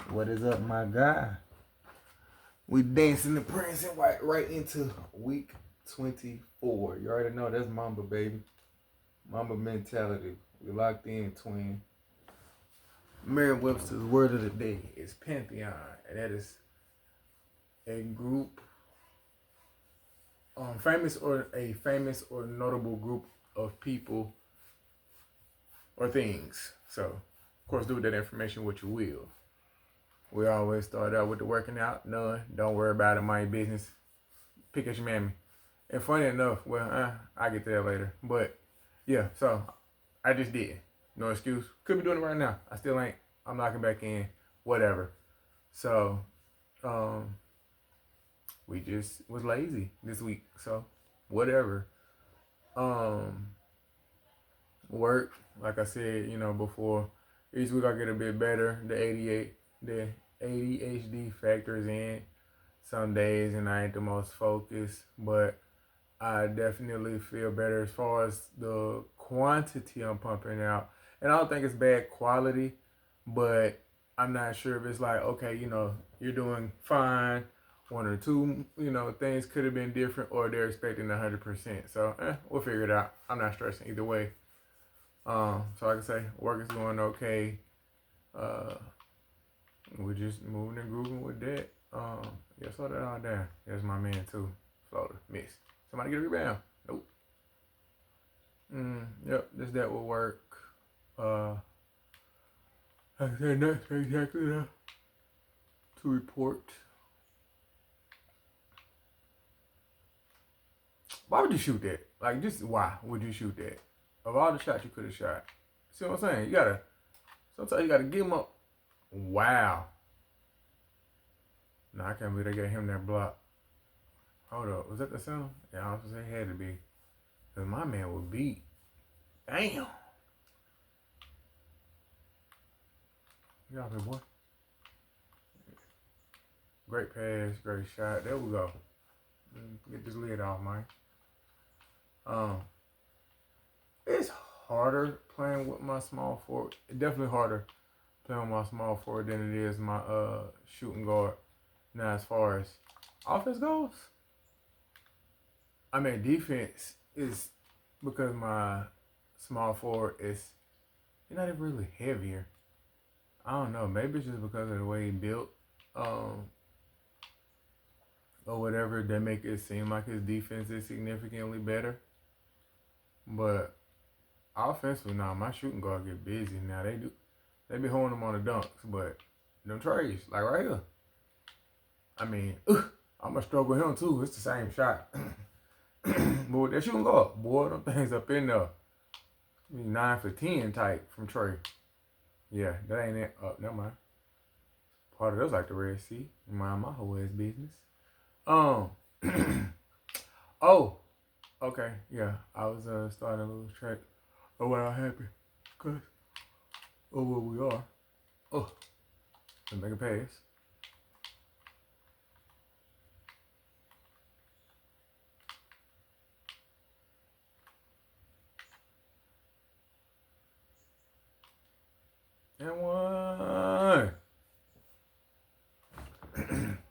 What is up, my guy? We dancing the Prince and right into week 24. You already know that's Mamba, baby. Mamba mentality. We locked in, twin. Merriam-Webster's word of the day is pantheon, and that is a group, famous or notable group of people or things. So, of course, do with that information what you will. We always start out with the working out. None. Don't worry about it. Mind your business. Pick at your mammy. And funny enough, well, I get to that later. But yeah, so I just did. No excuse. Could be doing it right now. I still ain't. I'm knocking back in. Whatever. So, we just was lazy this week. So, whatever. Work, like I said, before. Each week I get a bit better. The ADHD factors in some days, and I ain't the most focused, but I definitely feel better as far as the quantity I'm pumping out. And I don't think it's bad quality, but I'm not sure if it's like, okay, you're doing fine. One or two, things could have been different, or they're expecting 100%. So, we'll figure it out. I'm not stressing either way. So like I say, work is going okay. We're just moving and grooving with that. Yeah, slow that all down. There's my man too. Floater. Miss. Somebody get a rebound. Nope. Yep, that will work. Like I said, not exactly to report. Why would you shoot that? Like, just why would you shoot that? Of all the shots you could have shot. See what I'm saying? Sometimes you gotta give him up. Wow. No, I can't believe they got him that block. Hold up, was that the sound? Yeah, I was gonna say it had to be. Cause my man was beat. Damn. Get off here, boy. Great pass, great shot. There we go. Get this lid off, man. It's harder playing with my small forward. It's definitely harder playing with my small forward than it is my shooting guard. Now, as far as offense goes, I mean defense is because my small forward is not even really heavier. I don't know. Maybe it's just because of the way he built, or whatever. That make it seem like his defense is significantly better. But offensively, now my shooting guard get busy. Now they be holding them on the dunks, but them trays, like right here. I mean, I'm gonna struggle with him too. It's the same shot. But with that shooting guard, boy, them things up in there. 9 for 10 type from Trey. Yeah, that ain't it. Oh, never mind. Part of that's like the Red Sea. Mind my whole ass business. Oh, okay, yeah. I was starting a little track of what I happen. Cause of where we are. Oh, let's make a pass. And one.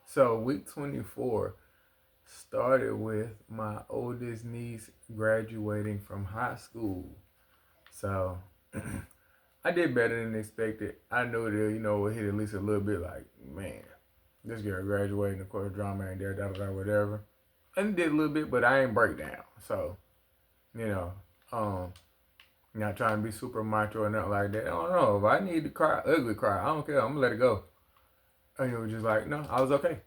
So week 24 started with my oldest niece graduating from high school. So I did better than expected. I knew that, it hit at least a little bit like, man, this girl graduating, of course, drama and there, whatever. And it did a little bit, but I ain't break down. So, not trying to be super macho or nothing like that. I don't know. If I need to cry, ugly cry, I don't care. I'm going to let it go. And it was just like, no, I was okay.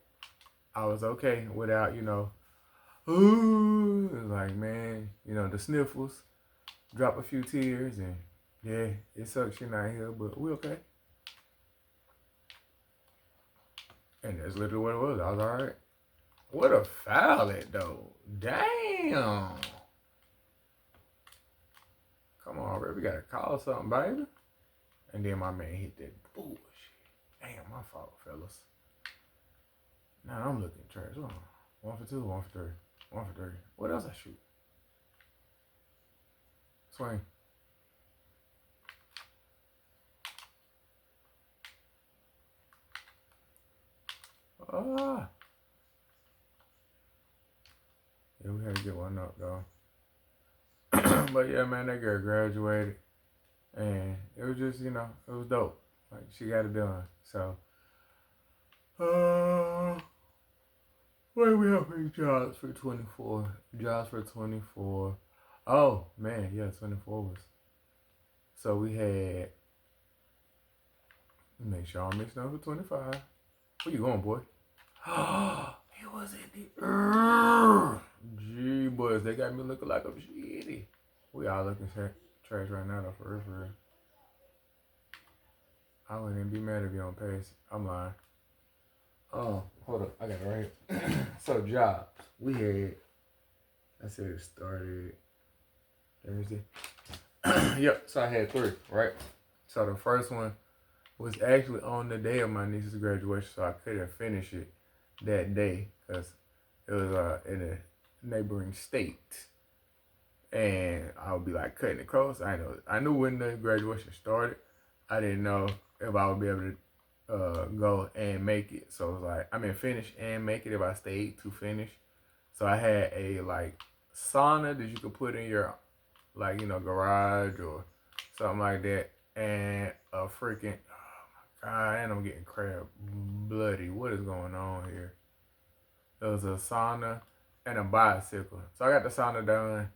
I was okay without, ooh, it was like, man, the sniffles, drop a few tears, and yeah, it sucks you're not here, but we okay. And that's literally what it was. I was all right. What a foul it, though. Damn. Come on, bro. We got to call something, baby. And then my man hit that bullshit. Damn, my fault, fellas. Now I'm looking trash. Oh, 1 for 2, 1 for 3. 1 for 3. What else I shoot? Swing. Yeah, we had to get one up though. But yeah, man, that girl graduated, and it was just, it was dope. Like she got it done. So, what do we have for jobs for 24? Jobs for 24. Oh man, yeah, 24 was. So we had. Make sure I'm mixing up for 25. Where you going, boy? He was in the. Gee, boys, they got me looking like I'm shitty. We all looking trash right now, though, for real, for real. I wouldn't even be mad if you don't pass. I'm lying. Oh, hold up. I got it right here. So, jobs. We had. I said it started Thursday. Yep, so I had 3, right? So, the first one was actually on the day of my niece's graduation, so I couldn't finish it that day because it was in a neighboring state, and I would be like cutting it close. I knew when the graduation started. I didn't know if I would be able to go and make it. So it was like finish and make it if I stayed to finish. So I had a like sauna that you could put in your garage or something like that, and a freaking and I'm getting crab bloody. What is going on here? There was a sauna and a bicycle. So I got the sauna done.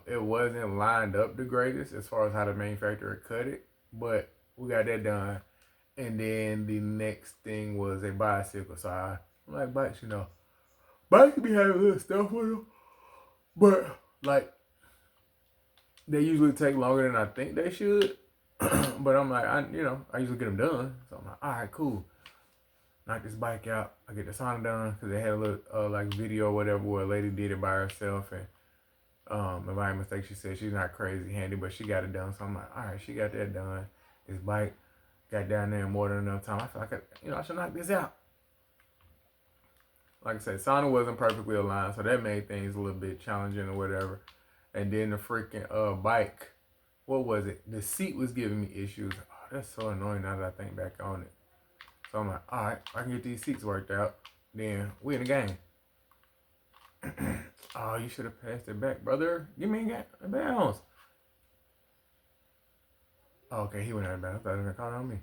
It wasn't lined up the greatest as far as how the manufacturer cut it, but we got that done. And then the next thing was a bicycle. So I'm like, bikes, bikes be having little stuff with them, but like they usually take longer than I think they should. But I'm like, I usually get them done. So I'm like, all right, cool. Knock this bike out. I get the sauna done because they had a little like video or whatever where a lady did it by herself, and if I ain't mistake, she said she's not crazy handy, but she got it done. So I'm like, all right, she got that done. This bike got down there in more than enough time. I feel like I should knock this out. Like I said, sauna wasn't perfectly aligned, so that made things a little bit challenging or whatever. And then the freaking bike, what was it? The seat was giving me issues. Oh, that's so annoying now that I think back on it. So I'm like, all right, I can get these seats worked out. Then we in the game. Oh, you should have passed it back, brother. Give me a bounce. Oh, okay, he went out of bounds. I thought he was calling on me.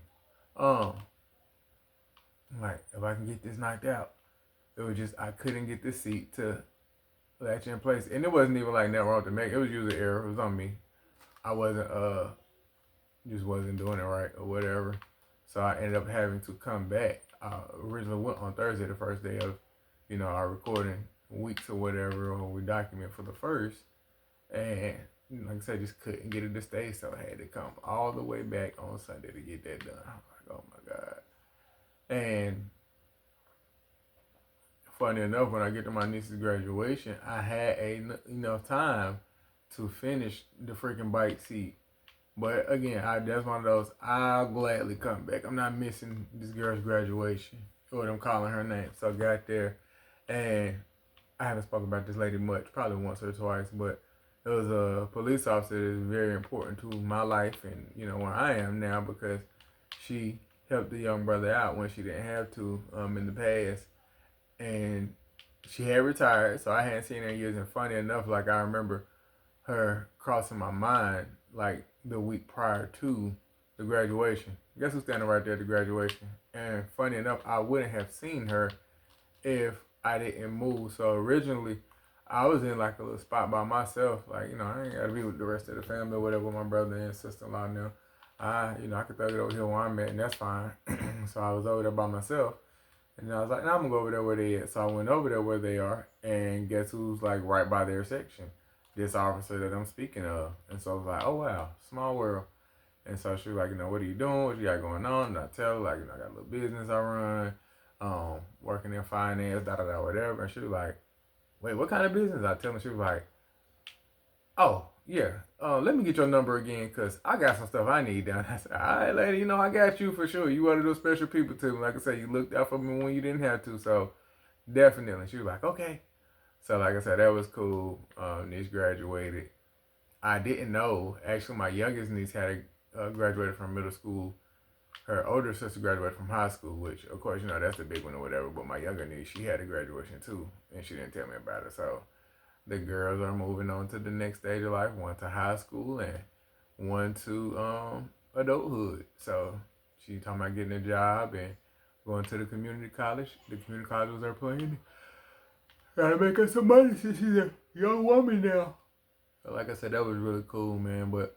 Like, if I can get this knocked out, it was just, I couldn't get the seat to latch in place. And it wasn't even like that wrong to make. It was user error. It was on me. I just wasn't doing it right or whatever. So I ended up having to come back. I originally went on Thursday, the first day of, our recording weeks or whatever, or we document for the first. And like I said, just couldn't get it to stay. So I had to come all the way back on Sunday to get that done. I'm like, oh my God. And funny enough, when I get to my niece's graduation, I had enough time to finish the freaking bike seat. But again, that's one of those, I'll gladly come back. I'm not missing this girl's graduation, or them calling her name. So I got there, and I haven't spoken about this lady much, probably once or twice, but it was a police officer that is very important to my life and, where I am now, because she helped the young brother out when she didn't have to in the past. And she had retired, so I hadn't seen her in years. And funny enough, like I remember her crossing my mind like the week prior to the graduation. Guess who's standing right there at the graduation? And funny enough, I wouldn't have seen her if I didn't move. So originally, I was in like a little spot by myself. Like, I ain't got to be with the rest of the family or whatever, my brother and sister-in-law now. I could throw it over here where I'm at, and that's fine. So I was over there by myself. And I was like, nah, I'm going to go over there where they at. So I went over there where they are, and guess who's like right by their section? This officer that I'm speaking of. And so I was like, oh wow, small world. And so she was like, what are you doing? What you got going on? And I tell her, like, I got a little business I run, working in finance, whatever. And she was like, wait, what kind of business? I tell her, she was like, oh, yeah, let me get your number again, because I got some stuff I need done. I said, all right, lady, I got you for sure. You one of those special people to me. Like I said, you looked out for me when you didn't have to, so definitely. She was like, okay. So like I said, that was cool. Niece graduated. I didn't know. Actually, my youngest niece had graduated from middle school her older sister graduated from high school, which of course, that's the big one or whatever. But my younger niece, she had a graduation too, and she didn't tell me about it. So the girls are moving on to the next stage of life, one to high school and one to adulthood. So she talking about getting a job and going to the community college. The community college was her plan. Gotta make her some money since she's a young woman now. So like I said, that was really cool, man. But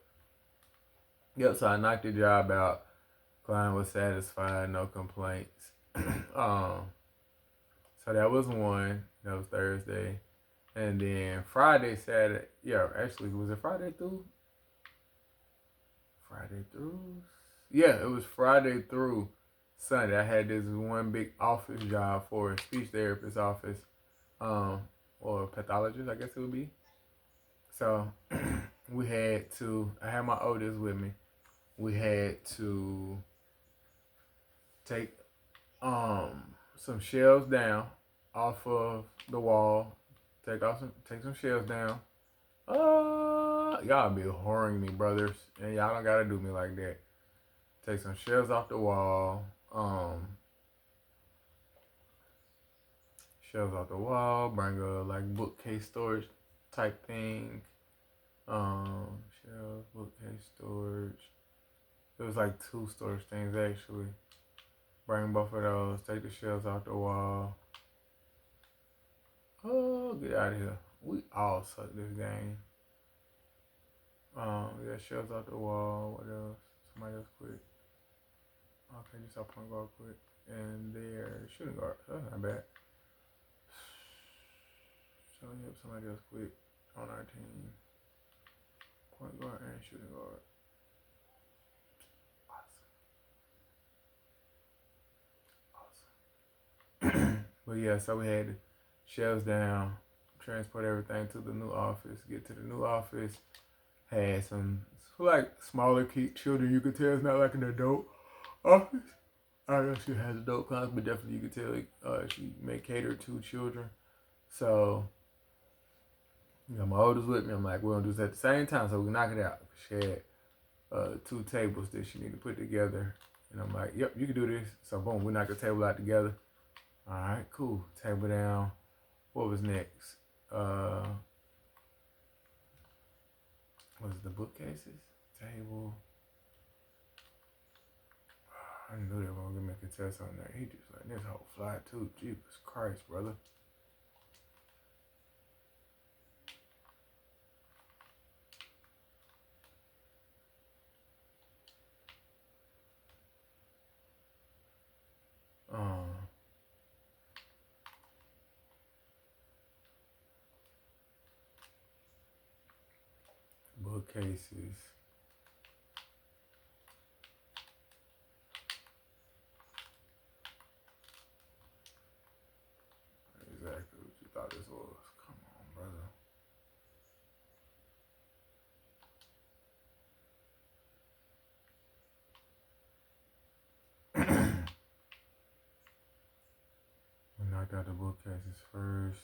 yep, so I knocked the job out. Client was satisfied, no complaints. So that was one. That was Thursday. And then Friday, Saturday. Yeah, actually, was it Friday through? Friday through? Yeah, it was Friday through Sunday. I had this one big office job for a speech therapist office, or pathologist, I guess it would be. So I had my oldest with me. We had to take some shelves down off of the wall. Take some shelves down. Y'all be whoring me, brothers, and y'all don't gotta do me like that. Take some shelves off the wall. Shelves off the wall. Bring a like bookcase storage type thing. Shelves, bookcase storage. It was like 2 storage things actually. Bring both of those. Take the shelves off the wall. Oh, get out of here. We all suck this game. Yeah, shelves off the wall. What else? Somebody else quit. Okay, just saw point guard quit. And their shooting guard. That's not bad. So, yep, somebody else quit on our team. Point guard and shooting guard. Awesome. But yeah, so we had shelves down, transport everything to the new office, get to the new office, had some like smaller children. You could tell it's not like an adult office. I don't know if she has adult clients, but definitely you could tell she may cater to children. So, my oldest with me. I'm like, we're gonna do this at the same time, so we knock it out. She had 2 tables that she needed to put together, and I'm like, yep, you can do this. So boom, we knocked the table out together. All right, cool. Table down. What was next? Was it the bookcases? Table. I knew they were gonna make a test on that. He just like this whole fly too. Jesus Christ, brother. Bookcases. Exactly what you thought this was. Come on, brother. We knocked out the bookcases first.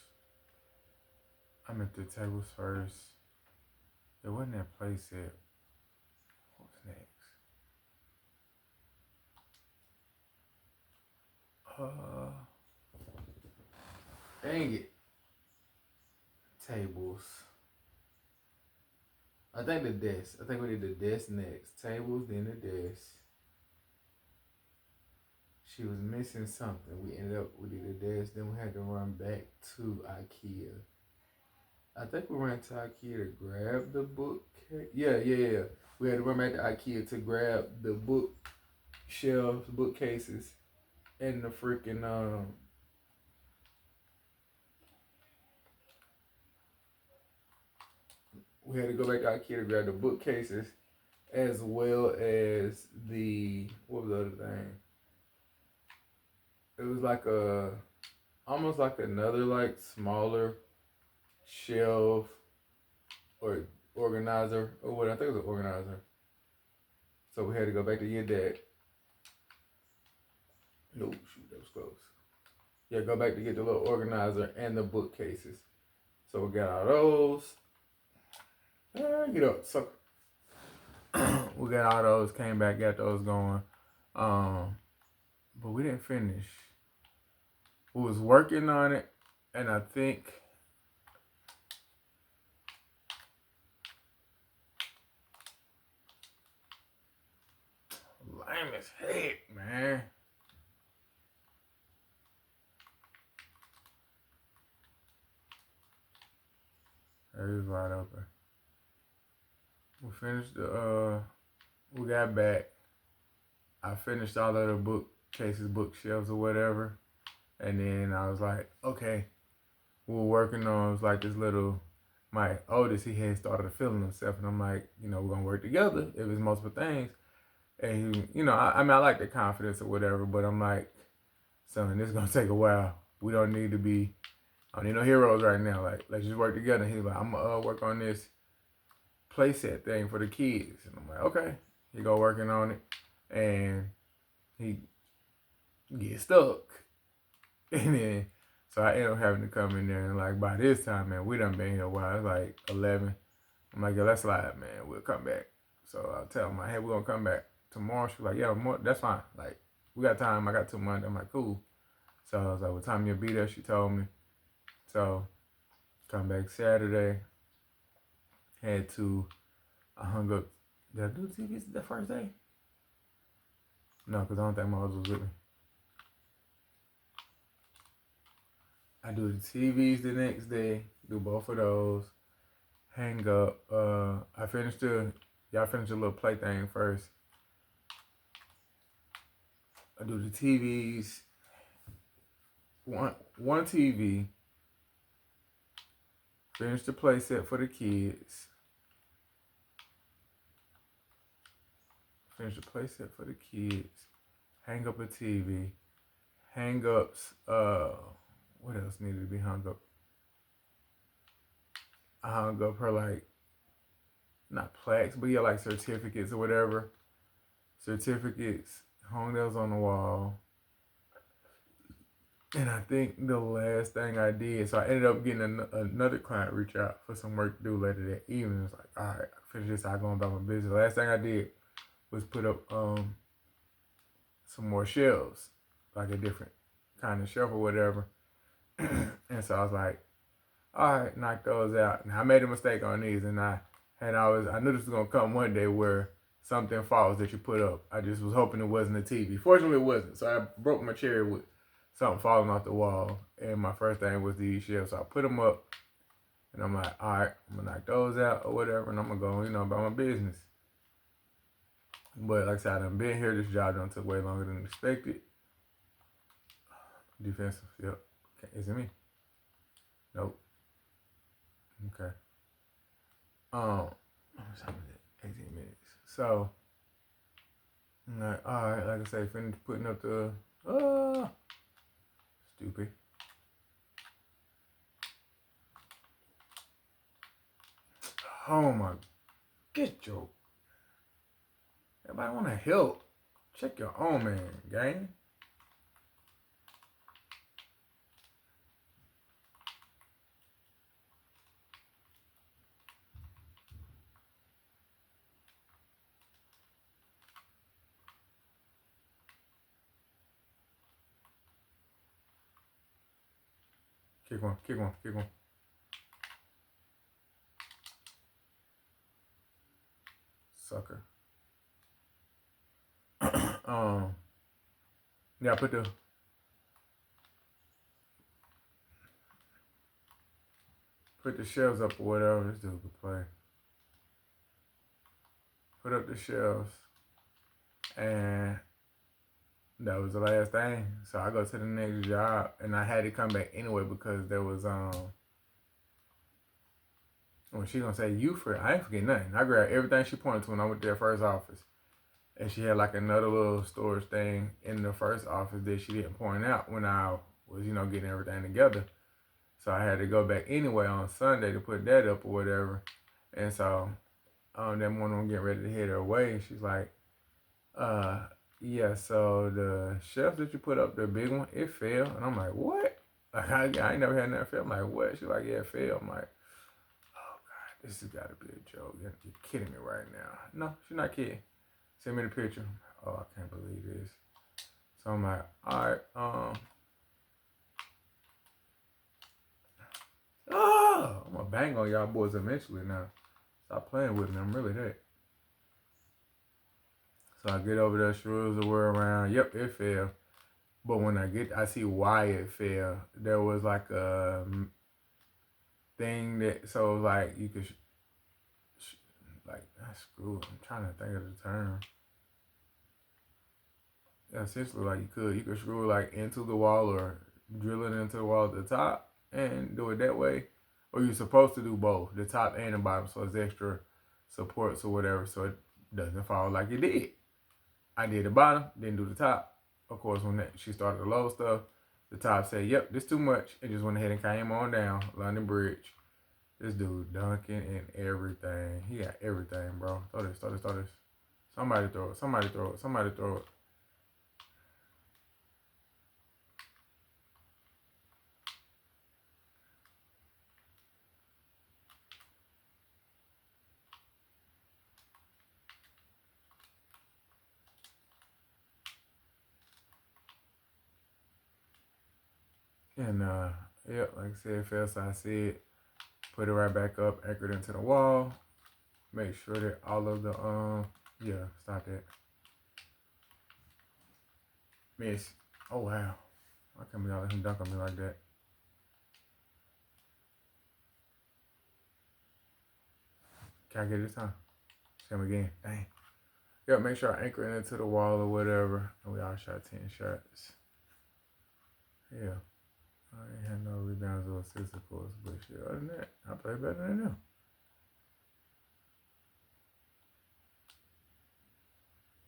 I meant the tables first. It wasn't that place yet. What's next? Dang it. Tables. I think the desk. I think we did the desk next. Tables, then the desk. She was missing something. We ended up, we did the desk. Then we had to run back to IKEA. I think we ran to IKEA to grab the book. Yeah. We had to run back to IKEA to grab the bookshelves, bookcases, and the freaking we had to go back to IKEA to grab the bookcases, as well as what was the other thing? It was like almost like another like smaller shelf or organizer or what I think it was an organizer. So we had to go back to get that. No, shoot, that was close. Yeah, go back to get the little organizer and the bookcases. So we got all those. Get up, sucker. We got all those, came back, got those going. Um, but we didn't finish. We was working on it, and I think lame as heck, man. It was wide open. We finished we got back. I finished all of the bookcases, bookshelves or whatever. And then I was like, okay, we were working on, it was like this little, my oldest, he had started feeling himself. And I'm like, we're going to work together if it's multiple things. And he, I mean, I like the confidence or whatever, but I'm like, son, this is going to take a while. We don't need to be, I don't need no heroes right now. Like, let's just work together. And he's like, I'm going to work on this playset thing for the kids. And I'm like, okay. He go working on it. And he gets stuck. And then, so I ended up having to come in there. And like, by this time, man, we done been here a while. It's like 11. I'm like, yeah, let's slide, man. We'll come back. So I tell him, like, hey, we're going to come back tomorrow. She's like, yeah, that's fine. Like, we got time. I got 2 months. I'm like, cool. So I was like, what time you'll be there? She told me. So come back Saturday. I hung up. Did I do the TVs the first day? No, because I don't think my husband was with me. I do the TVs the next day. Do both of those. Hang up. Y'all finished the little play thing first. I do the TVs. One TV. Finish the play set for the kids. Finish the play set for the kids. Hang up a TV. Hang ups. What else needed to be hung up? I hung up her, like, not plaques, but yeah, like certificates or whatever. Certificates. Hung those on the wall. And I think the last thing I did, so I ended up getting another client reach out for some work to do later that evening. It's like, all right, I finished this, I go about my business. The last thing I did was put up some more shelves, like a different kind of shelf or whatever. And so I was like, all right, knock those out. And I made a mistake on these, and I knew this was gonna come one day where something falls that you put up. I just was hoping it wasn't a TV. Fortunately, it wasn't. So I broke my chair with something falling off the wall, and my first thing was these shelves. So I put them up, and I'm like, all right, I'm gonna knock those out or whatever, and I'm gonna go, about my business. But like I said, I done been here. This job done took way longer than expected. Defensive, yep. Is it me? Nope. Okay. What time is it? 18 minutes. So, like, all right, like I say, finished putting up the stupid. Oh my, get your. Everybody want to help. Check your own man, gang. Kick one. Sucker. Yeah, put the shelves up or whatever. This dude could play. Put up the shelves, and that was the last thing. So I go to the next job, and I had to come back anyway because there was when she gonna say you for, I ain't forget nothing. I grabbed everything she pointed to when I went to their first office. And she had like another little storage thing in the first office that she didn't point out when I was, getting everything together. So I had to go back anyway on Sunday to put that up or whatever. And so that morning I'm getting ready to head her away. She's like, yeah, so the shelf that you put up, the big one, it fell. And I'm like, what? Like, I ain't never had nothing fail. I'm like, what? She's like, yeah, it fell. I'm like, oh God, this has got to be a joke. You're kidding me right now. No, she's not kidding. Send me the picture. oh, I can't believe this. So I'm like, all right, I'm gonna bang on y'all boys eventually now. Stop playing with me. I'm really that. So I get over there, Shrews were around. Yep, it fell. But when I see why it fell. There was like a thing that, so like you could, like, screw. I'm trying to think of the term. Essentially, like you could screw it like into the wall or drill it into the wall at the top and do it that way. Or you're supposed to do both, the top and the bottom, so it's extra supports or whatever, so it doesn't fall like it did. I did the bottom, didn't do the top. Of course, when she started the low stuff, the top said, "Yep, this too much," and just went ahead and came on down London Bridge. This dude dunking and everything. He got everything, bro. Throw this, throw this, throw this. Somebody throw it. Somebody throw it. Somebody throw it. And yep, like I said, fell so I said, put it right back up, anchored into the wall. Make sure that all of the yeah, stop that. Miss. Oh wow. I can't believe y'all let him dunk on me like that. Can I get it this time? Same again. Dang. Yep, make sure I anchor it into the wall or whatever. And we all shot 10 shots. Yeah. I ain't had no rebounds or assists, of course, but shit, other than that, I play better than them.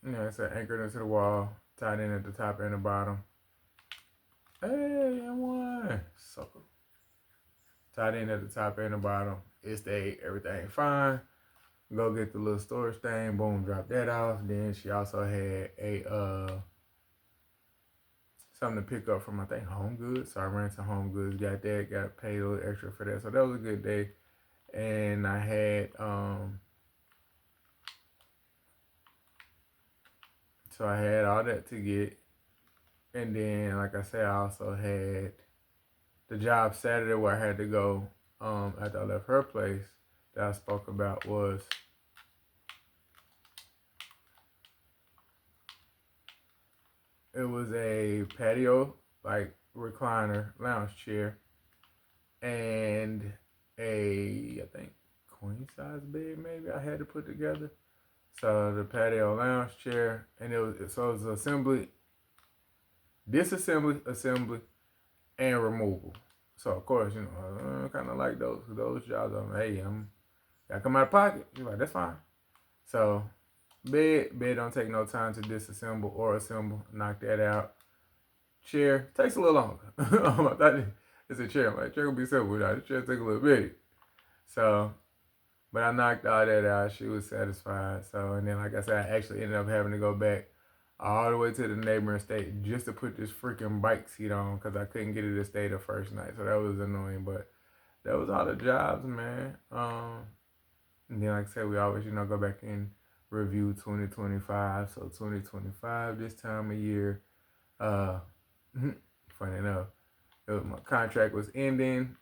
Yeah, it's anchored into the wall, tied in at the top and the bottom. Hey, I won. Sucker. Tied in at the top and the bottom. It stayed everything fine. Go get the little storage thing. Boom, drop that off. Then she also had a something to pick up from, I think, Home Goods. So I ran to Home Goods, got that, got paid a little extra for that. So that was a good day. And I had so I had all that to get. And then, like I said, I also had the job Saturday where I had to go after I left her place that I spoke about was it was a patio, like recliner lounge chair, and I think queen size bed maybe I had to put together. So the patio lounge chair, and it was assembly, disassembly, assembly, and removal. So of course, I kind of like those jobs. I come out of pocket. You're like, that's fine. So bed don't take no time to disassemble or assemble. Knock that out. Chair takes a little longer. I thought it's a chair. I'm like, chair will be simple. Now the chair take a little bit. So, but I knocked all that out. She was satisfied. So, and then like I said, I actually ended up having to go back all the way to the neighboring state just to put this freaking bike seat on because I couldn't get it to stay the first night. So that was annoying. But that was all the jobs, man. And then like I said, we always, go back and review 2025. So 2025, this time of year, funny enough, my contract was ending.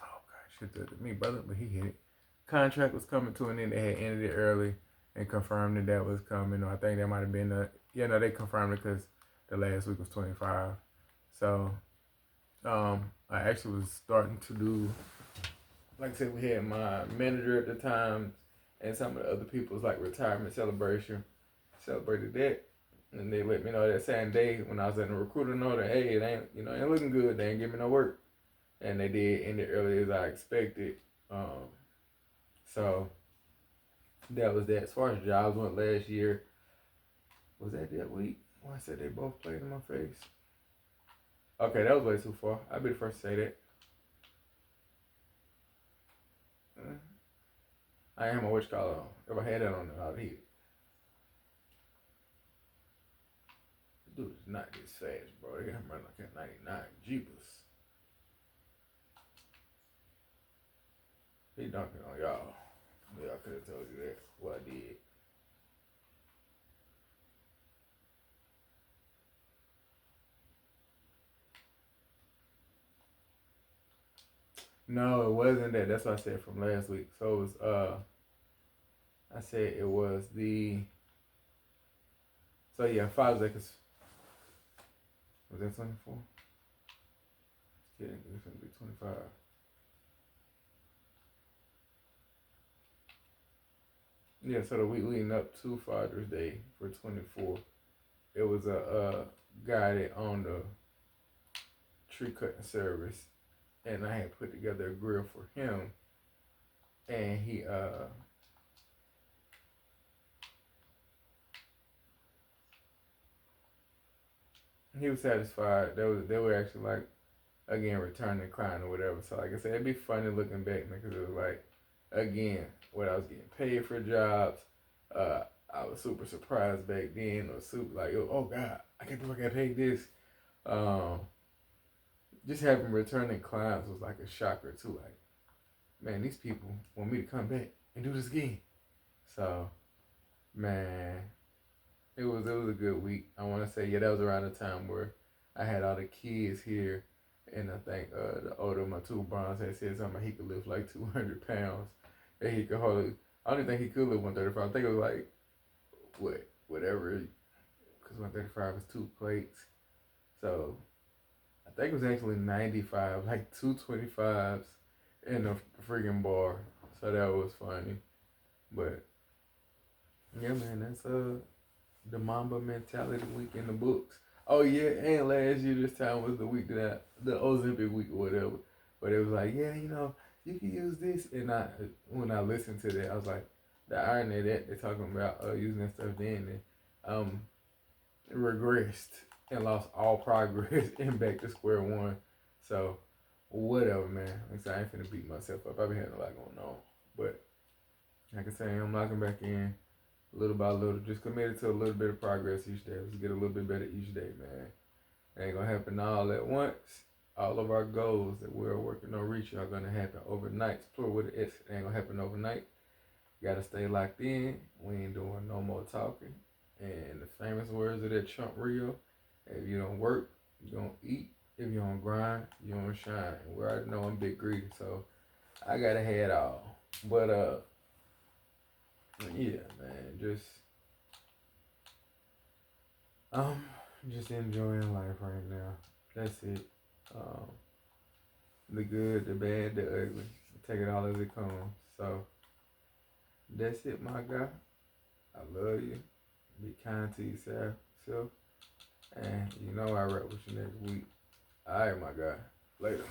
Oh gosh, shit did me, brother, but he hit it. Contract was coming to an end. They had ended it early and confirmed that was coming. Or I think that might have been they confirmed it because the last week was 25. So, I actually was starting to do, like I said, we had my manager at the time and some of the other people's like retirement celebration. Celebrated that. And they let me know that same day when I was in the recruiter know that, hey, it ain't looking good. They ain't give me no work. And they did end it early as I expected. So that was that. As far as jobs went last year, was that week? When I said they both played in my face. Okay, that was way too far. I'll be the first to say that. I am a witch collar on. If I had that on, I'd hit it. Dude is not this fast, bro. They got him running like a 99 Jeepers. He dunking on y'all. Yeah, I could have told you that. What I did. No, it wasn't that. That's what I said from last week. So it was I said it was the so yeah, Father's Day. Cause was that 24? Kidding, it's gonna be 25. Yeah, so the week leading up to Father's Day for 24, it was a guy that owned a tree cutting service, and I had put together a grill for him, and he was satisfied. They were actually like again returning the client or whatever. So like I said, it'd be funny looking back, man, because it was like again what I was getting paid for jobs. Uh, I was super surprised back then, or super like, oh God, I can't believe I got paid this. Um, just having returning clients was like a shocker too. Like, man, these people want me to come back and do this again. So, man, it was a good week. I want to say, yeah, that was around the time where I had all the kids here, and I think the older of my two bronze had said something. He could lift like 200 pounds, and he could hardly. I don't even think he could lift 135. I think it was like whatever, because 135 is 2 plates. So I think it was actually 95, like 225s in the freaking bar. So that was funny. But yeah, man, that's the Mamba Mentality Week in the books. Oh yeah, and last year this time was the week that the Ozempic week or whatever. But it was like, yeah, you can use this. And when I listened to that, I was like, the irony that they're talking about using that stuff then, and regressed and lost all progress and back to square one. So whatever, man. Like I said, I ain't finna beat myself up. I've been having a lot going on, but like I say, I'm locking back in little by little. Just committed to a little bit of progress each day. Let's get a little bit better each day, man. It ain't gonna happen all at once. All of our goals that we're working on reaching are gonna happen overnight. Plural with an S. It ain't gonna happen overnight. You gotta stay locked in. We ain't doing no more talking. And the famous words of that Trump reel: if you don't work, you don't eat. If you don't grind, you don't shine. And we already know I'm big greedy, so I gotta have it all. But yeah, man, um, just enjoying life right now. That's it. Um, the good, the bad, the ugly. Take it all as it comes. So that's it, my guy. I love you. Be kind to yourself. And you know I rap with you next week. Alright, my guy. Later.